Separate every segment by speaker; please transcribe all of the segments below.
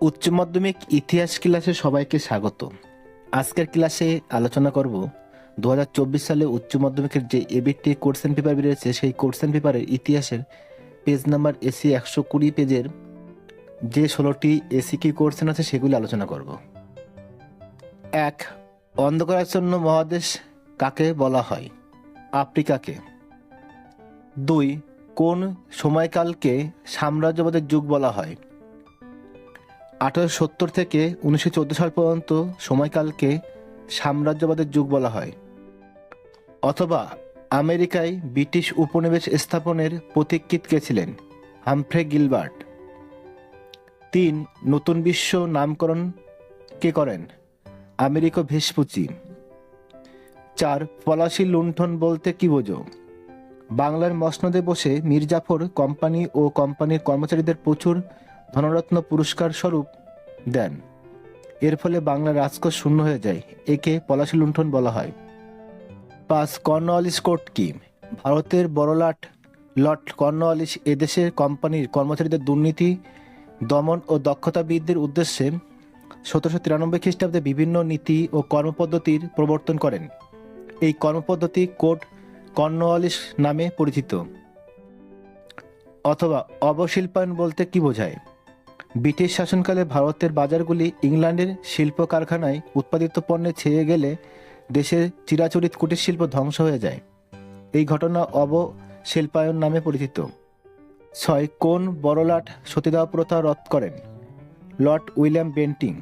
Speaker 1: উচ্চ মাধ্যমিক ইতিহাস ক্লাসে সবাইকে স্বাগত। আজকের ক্লাসে আলোচনা করব 2024 সালে উচ্চ মাধ্যমিকের যে এবিটি কোশ্চেন পেপার বেরিয়েছে সেই কোশ্চেন পেপারের ইতিহাসের পেজ নাম্বার এসি 120 পেজের যে 16টি এসিকিউ কোশ্চেন আছে সেগুলি আলোচনা করব। 1. অন্ধকারাচ্ছন্ন মহাদেশ কাকে বলা হয়? আফ্রিকাকে। 2. কোন সময়কালকে সাম্রাজ্যবাদের যুগ বলা হয়? 1870 থেকে 1914 সাল পর্যন্ত সময়কালকে সাম্রাজ্যবাদের যুগ বলা হয়। অথবা আমেরিকায় ব্রিটিশ উপনিবেশ স্থাপনের পথিকৃৎ কে ছিলেন? Humphrey Gilbert. 3. নতুন বিশ্ব নামকরণ কে করেন? Amerigo Vespucci. 4. পলাশী লুণ্ঠন বলতে কি বোঝো? বাংলার মসনদে বসে মীর জাফর কোম্পানি ও কোম্পানির কর্মচারীদের প্রচুর ধনরত্ন পুরস্কার স্বরূপ দেন। এর ফলে বাংলার রাজকোষ শূন্য হয়ে যায়। একে পলাশী লুণ্ঠন বলা হয়। 5. কর্নওয়ালিস কোড কি? ভারতের বড়লাট লর্ড কর্নওয়ালিস এদেশের কোম্পানির কর্মচারীদের দুর্নীতি দমন ও দক্ষতা বৃদ্ধির উদ্দেশ্যে 1793 খ্রিস্টাব্দে বিভিন্ন নীতি ও কর্মপদ্ধতির প্রবর্তন করেন। এই কর্মপদ্ধতি কোড কর্নওয়ালিস নামে পরিচিত। অথবা অবশিল্পায়ন বলতে কি বোঝায়? ব্রিটিশ শাসনকালে ভারতের বাজারগুলি ইংল্যান্ডের শিল্প কারখানায় উৎপাদিত পণ্যে ছেয়ে গেলে দেশের চিরাচরিত কুটির শিল্প ধ্বংস হয়ে যায়। এই ঘটনা অবশিল্পায়ন নামে পরিচিত। 6. কোন বড়লাট সতীদাহ প্রথা রদ করেন? Lord William Bentinck.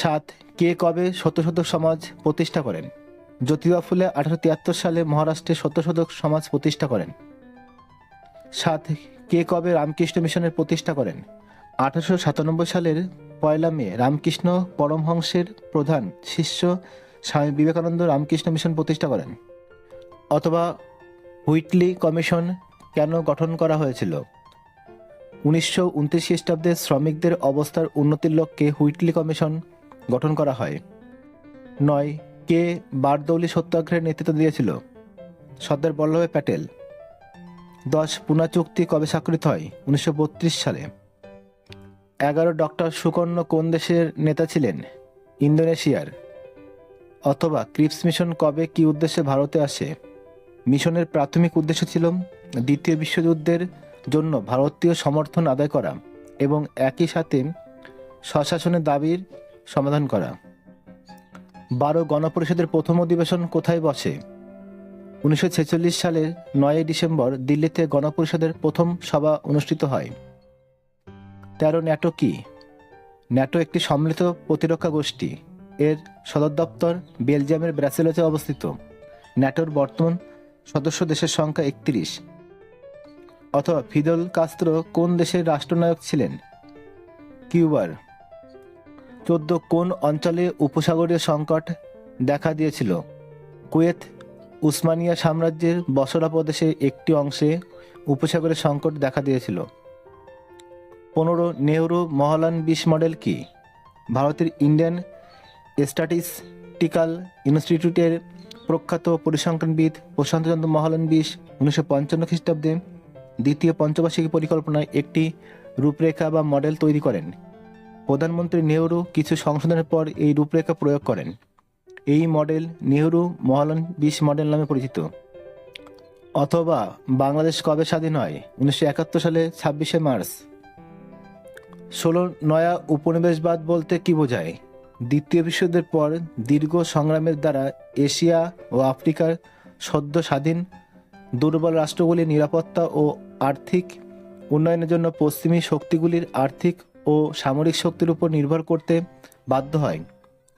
Speaker 1: 7. কে কবে সত্যশোধক সমাজ প্রতিষ্ঠা করেন? জ্যোতিবা ফুলে 1873 সালে মহারাষ্ট্রে সত্যশোধক সমাজ প্রতিষ্ঠা করেন। 7. কে কবে রামকৃষ্ণ মিশনের প্রতিষ্ঠা করেন? 1897 সালের 1 মে রামকৃষ্ণ পরমহংসের প্রধান শিষ্য স্বামী বিবেকানন্দ রামকৃষ্ণ মিশন প্রতিষ্ঠা করেন। অথবা হুইটলি কমিশন কেন গঠন করা হয়েছিল? 1929 খ্রিস্টাব্দে শ্রমিকদের অবস্থার উন্নতির লক্ষ্যে হুইটলি কমিশন গঠন করা হয়। 9. কে বারদৌলি সত্যাগ্রহের নেতৃত্ব দিয়েছিল? সর্দার বল্লভভাই প্যাটেল। 10. পুনা চুক্তি কবে স্বাক্ষরিত হয়? 1932 সালে। 11. ডক্টর সুকর্ণ কোন দেশের নেতা ছিলেন? ইন্দোনেশিয়ার। অথবা ক্রিপস মিশন কবে কি উদ্দেশ্যে ভারতে আসে? মিশনের প্রাথমিক উদ্দেশ্য ছিল দ্বিতীয় বিশ্বযুদ্ধের জন্য ভারতীয় সমর্থন আদায় করা এবং একই সাথে স্বশাসনের দাবির সমাধান করা। 12. গণপরিষদের প্রথম অধিবেশন কোথায় বসে? 1946 সালের 9 ডিসেম্বর দিল্লিতে গণপরিষদের প্রথম সভা অনুষ্ঠিত হয়। 13. ন্যাটো কি? ন্যাটো একটি সম্মিলিত প্রতিরক্ষা গোষ্ঠী। এর সদর দপ্তর বেলজিয়ামের ব্রাসেলসে অবস্থিত। ন্যাটোর বর্তমান সদস্য দেশের সংখ্যা 31। অথবা ফিদেল কাস্ত্রো কোন দেশের রাষ্ট্রনায়ক ছিলেন? কিউবার। 14. কোন অঞ্চলে উপসাগরীয় সংকট দেখা দিয়েছিল? কুয়েত উসমানিয়া সাম্রাজ্যের বসরা প্রদেশের একটি অংশে উপসাগরের সংকট দেখা দিয়েছিল। 15. নেহরু মহলান 20 মডেল কি? ভারতের ইন্ডিয়ান স্ট্যাটিস্টিক্যাল ইনস্টিটিউটের প্রখ্যাত পরিসংখ্যানবিদ প্রশান্তচন্দ্র মহলান 1955 খ্রিস্টাব্দে দ্বিতীয় পঞ্চবার্ষিকী পরিকল্পনায় একটি রূপরেখা বা মডেল তৈরি করেন। প্রধানমন্ত্রী নেহরু কিছু সংশোধনের পর এই রূপরেখা প্রয়োগ করেন। এই মডেল নেহরু মহলান 20 মডেল নামে পরিচিত। অথবা বাংলাদেশ কবে স্বাধীন হয়? 1971 সালে 26শে মার্চ। 16. নয়া উপনিবেশবাদ বলতে কি বোঝায়? দ্বিতীয় বিশ্বযুদ্ধের পর দীর্ঘ সংগ্রামের দ্বারা এশিয়া ও আফ্রিকার সদ্য স্বাধীন দুর্বল রাষ্ট্রগুলির নিরাপত্তা ও আর্থিক উন্নয়নের জন্য পশ্চিমী শক্তিগুলির আর্থিক ও সামরিক শক্তির উপর নির্ভর করতে বাধ্য হয়।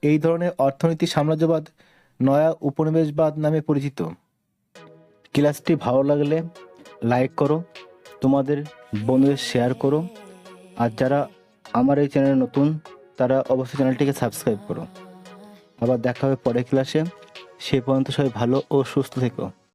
Speaker 1: এই ধরনের অর্থনীতি সাম্রাজ্যবাদ নয়া উপনিবেশবাদ নামে পরিচিত। ক্লাসটি ভালো লাগলে লাইক করো, তোমাদের বন্ধুদের শেয়ার করো, আর যারা আমার এই চ্যানেলে নতুন তারা অবশ্যই চ্যানেলটিকে সাবস্ক্রাইব করো। আবার দেখা হবে পরের ক্লাসে। সে পর্যন্ত সবাই ভালো ও সুস্থ থেকো।